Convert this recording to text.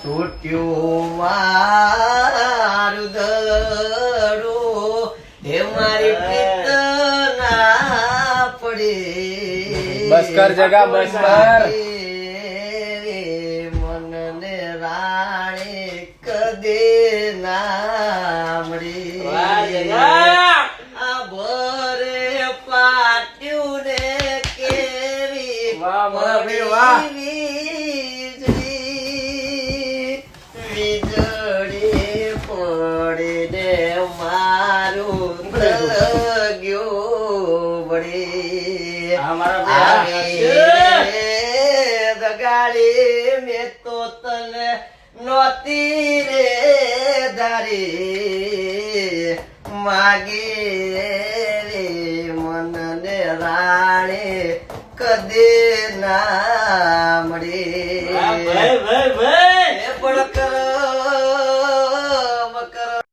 તૂટ્યું મારું દડું હે મારી પ્રીત ના પડે બસ કર જગા બસ કર મનને રાણે કદે ના મળે આ ભરે પાટ્યું ને કેવી વાહ વાહ ભાઈ વાહ વીજળી પડે મારું ગયો બળે દગાડી મેં તો તને નોતી રે ધારી માગે રે મનને રાણે કદે ના મળે